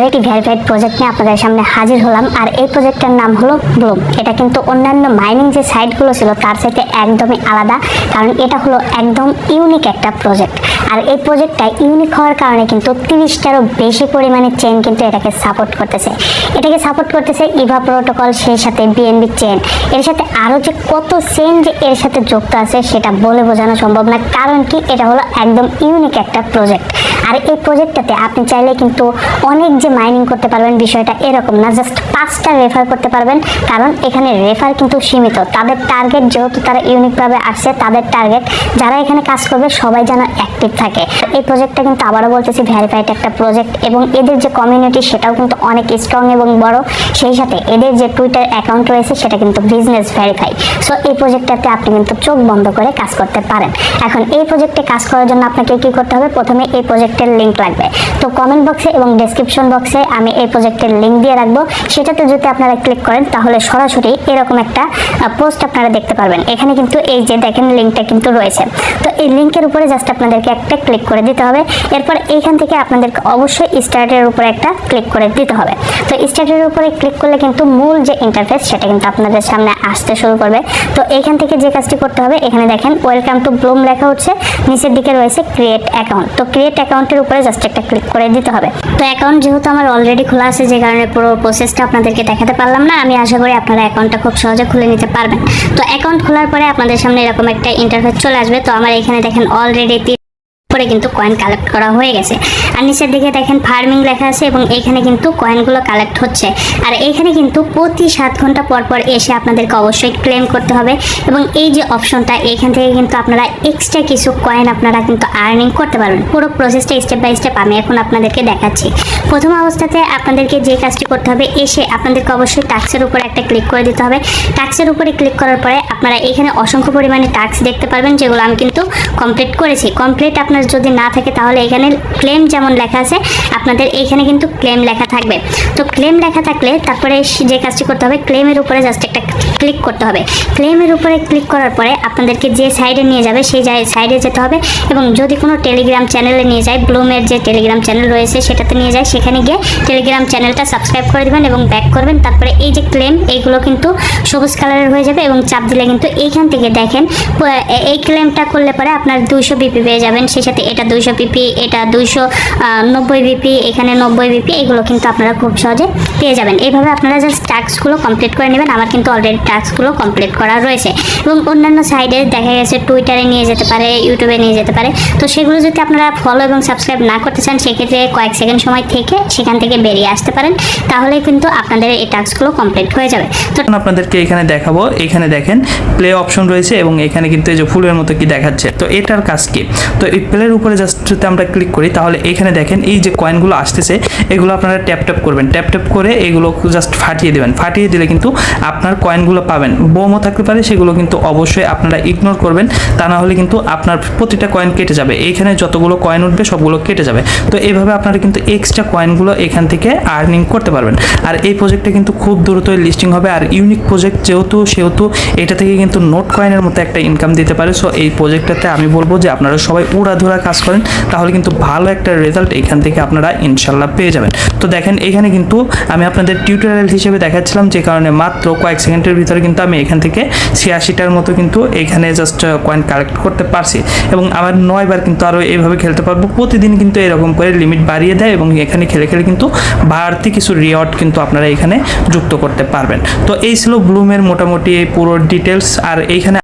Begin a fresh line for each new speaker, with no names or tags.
একটি verified project নিয়ে আপনাদের সামনে হাজির হলাম। আর এই প্রজেক্টের নাম হলো ব্লুম। এটা কিন্তু অন্যান্য মাইনিং যে সাইটগুলো ছিল তার সাথে একদমই আলাদা, কারণ এটা হলো একদম ইউনিক একটা প্রজেক্ট। আর এই প্রজেক্টটা ইউনিক হওয়ার কারণে কিন্তু 30টারও বেশি পরিমাণে চেন কিন্তু এটাকে সাপোর্ট করতেছে। ইভা প্রোটোকল, সেই সাথে বিএনবি চেন, এর সাথে আরও যে কত চেন যে এর সাথে যুক্ত আছে সেটা বলে বোঝানো সম্ভব না। কারণ কি, এটা হলো একদম ইউনিক একটা প্রজেক্ট। আর এই প্রজেক্টটাতে আপনি চাইলে কিন্তু অনেক যে মাইনিং করতে পারবেন, বিষয়টা এরকম না, জাস্ট 5টা রেফার করতে পারবেন। কারণ এখানে রেফার কিন্তু সীমিত। তাদের টার্গেট, যেহেতু তারা ইউনিকভাবে আসছে, তাদের টার্গেট যারা এখানে কাজ করবে সবাই যেন অ্যাক্টিভ থাকে। এই প্রজেক্টটা কিন্তু আবারও বলতেছি ভেরিফাইড একটা প্রজেক্ট, এবং এদের যে কমিউনিটি সেটাও কিন্তু অনেক স্ট্রং এবং বড়। সেই সাথে এদের যে টুইটার অ্যাকাউন্ট রয়েছে সেটা কিন্তু বিজনেস ভেরিফাই। সো এই প্রজেক্টটাতে আপনি কিন্তু চোখ বন্ধ করে কাজ করতে পারেন। এখন এই প্রজেক্টে কাজ করার জন্য আপনাকে কি করতে হবে, প্রথমে এই প্রজেক্টের লিঙ্ক লাগবে। তো কমেন্ট বক্সে এবং ডেসক্রিপশন বক্সে আমি এই প্রজেক্টের লিঙ্ক দিয়ে রাখবো। সেটাতে যদি আপনারা ক্লিক করেন তাহলে সরাসরি এরকম একটা পোস্ট আপনারা দেখতে পারবেন। এখানে কিন্তু এই যে দেখেন লিঙ্কটা কিন্তু রয়েছে। তো এই লিঙ্কের উপরে জাস্ট আপনাদেরকে একটা ক্লিক করে দিতে হবে। এরপর এইখান থেকে আপনাদেরকে অবশ্যই স্টার্টের উপরে একটা ক্লিক করে দিতে হবে। তো স্টার্টের উপরে ক্লিক করলে কিন্তু মূল যে ইন্টারফেস সেটা কিন্তু আপনাদের সামনে আসতে শুরু করবে। তো এইখান থেকে যে কাজটি করতে হবে, এখানে দেখেন ওয়েলকাম টু ব্লুম লেখা হচ্ছে, নিচের দিকে রয়েছে ক্রিয়েট অ্যাকাউন্ট। তো ক্রিয়েট অ্যাকাউন্টের উপরে জাস্ট একটা ক্লিক করে দিতে হবে। তো অ্যাকাউন্ট যেহেতু আমার অলরেডি খোলা আছে, যে কারণে পুরো প্রসেসটা আপনাদেরকে দেখাতে পারলাম না। আমি আশা করি আপনারা অ্যাকাউন্টটা খুব সহজে খুলে নিতে পারবেন। তো অ্যাকাউন্ট খোলার পরে আপনাদের সামনে এরকম একটা ইন্টারফেস চলে আসবে। তো আমার এখানে দেখেন অলরেডি পরে কিন্তু কয়েন কালেক্ট করা হয়ে গেছে। আর নিচের দিকে দেখেন ফার্মিং লেখা আছে, এবং এইখানে কিন্তু কয়েনগুলো কালেক্ট হচ্ছে। আর এইখানে কিন্তু প্রতি 7 ঘন্টা পর পর এসে আপনাদেরকে অবশ্যই ক্লেম করতে হবে। এবং এই যে অপশনটা, এইখান থেকে কিন্তু আপনারা এক্সট্রা কিছু কয়েন আপনারা কিন্তু আর্নিং করতে পারবেন। পুরো প্রসেসটা স্টেপ বাই স্টেপ আমি এখন আপনাদেরকে দেখাচ্ছি। প্রথম অবস্থাতে আপনাদেরকে যে কাজটি করতে হবে, এসে আপনাদেরকে অবশ্যই টাস্কের উপরে একটা ক্লিক করে দিতে হবে। টাস্কের উপরে ক্লিক করার পরে আপনারা এখানে অসংখ্য পরিমাণে টাস্ক দেখতে পারবেন, যেগুলো আমি কিন্তু কমপ্লিট করেছি। কমপ্লিট আপনার যদি না থাকে তাহলে এখানে ক্লেম যেমন লেখা আছে, আপনাদের এইখানে কিন্তু ক্লেম লেখা থাকবে। তো ক্লেম লেখা থাকলে তারপরে যে কাজটি করতে হবে, ক্লেমের উপরে জাস্ট একটা ক্লিক করতে হবে। ক্লেমের উপরে ক্লিক করার পরে আপনাদেরকে যে সাইডে নিয়ে যাবে সেই সাইডে যেতে হবে, এবং যদি কোনো টেলিগ্রাম চ্যানেলে নিয়ে যায়, ব্লুমের যে টেলিগ্রাম চ্যানেল রয়েছে সেটাতে নিয়ে যায়, সেখানে গিয়ে টেলিগ্রাম চ্যানেলটা সাবস্ক্রাইব করে দেবেন এবং ব্যাক করবেন। তারপরে এই যে ক্লেম, এইগুলো কিন্তু সবুজ কালারের হয়ে যাবে, এবং চাপ দিলে কিন্তু এইখান থেকে দেখেন এই ক্লেমটা করলে পরে আপনার 200 বিপি পেয়ে যাবেন। সেই সাথে এটা 200 বিপি, এটা 290 বিপি, এখানে 90 বিপি, এগুলো কিন্তু আপনারা খুব সহজে পেয়ে যাবেন। এইভাবে আপনারা জাস্ট টাস্কগুলো কমপ্লিট করে নেবেন। আমার কিন্তু অলরেডি টাস্কগুলো কমপ্লিট করা রয়েছে, এবং অন্যান্য সাইডে দেখা গেছে টুইটারে নিয়ে যেতে পারে, ইউটিউবে নিয়ে যেতে পারে। তো সেগুলো যদি আপনারা ফলো এবং সাবস্ক্রাইব না করতে চান, সেক্ষেত্রে কয়েক সেকেন্ড সময় থেকে সেখান থেকে বেরিয়ে আসতে পারেন, তাহলে কিন্তু আপনাদের এই টাস্কগুলো কমপ্লিট হয়ে যাবে। তো
আপনাদেরকে এখানে দেখাবো, এখানে দেখেন প্লে অপশন রয়েছে, এবং এখানে কিন্তু এই যে ফুলের মতো কি দেখাচ্ছে। তো এটার কাজ কি, তো এই প্লের উপরে জাস্ট যদি আমরা ক্লিক করি তাহলে এখানে দেখেন এই যে কয়েনগুলো আসতেছে, এগুলো আপনারা ট্যাপ ট্যাপ করবেন। ট্যাপ ট্যাপ করে এগুলো জাস্ট ফাটিয়ে দেবেন। ফাটিয়ে দিলে কিন্তু আপনার কয়েনগুলো পাবেন। বোমও থাকতে পারে, সেগুলো কিন্তু অবশ্যই আপনারা ইগনোর করবেন, তা না হলে কিন্তু আপনার প্রতিটা কয়েন কেটে যাবে। এইখানে যতগুলো কয়েন উঠবে সবগুলো কেটে যাবে। তো এইভাবে আপনারা কিন্তু এক্সট্রা কয়েনগুলো এখান থেকে আর্নিং করতে পারবেন। আর এই প্রজেক্টটা কিন্তু খুব দ্রুতই লিস্টিং হবে। আর ইউনিক প্রজেক্ট সেহেতু এটা থেকে কিন্তু নোট কয়েনের মতো একটা ইনকাম দিতে পারে। সো এই প্রজেক্টটাতে আমি বলবো যে আপনারা সবাই উড়াধুরা কাজ করেন, তাহলে কিন্তু ভালো একটা রেজাল্ট এখান থেকে আপনারা ইনশাল্লাহ পেয়ে যাবেন। তো দেখেন এখানে কিন্তু আমি আপনাদের টিউটোরিয়াল হিসেবে দেখাচ্ছিলাম, যে কারণে মাত্র কয়েক সেকেন্ডের ভিতরে কিন্তু আমি এখান থেকে 86টার মতো কিন্তু এখানে জাস্ট কয়েন কালেক্ট করতে পারছি, এবং আমার 9 বার কিন্তু আরও এইভাবে খেলতে পারবো। প্রতিদিন কিন্তু এরকম করে লিমিট বাড়িয়ে দেয়, এবং এখানে খেলে খেলে কিন্তু বাড়তি কিছু রিওয়ার্ড কিন্তু আপনারা এখানে যুক্ত করতে পারবেন। তো এই ছিল ব্লুমের মোটামুটি এই পুরো ডিটেলস। আর এইখানে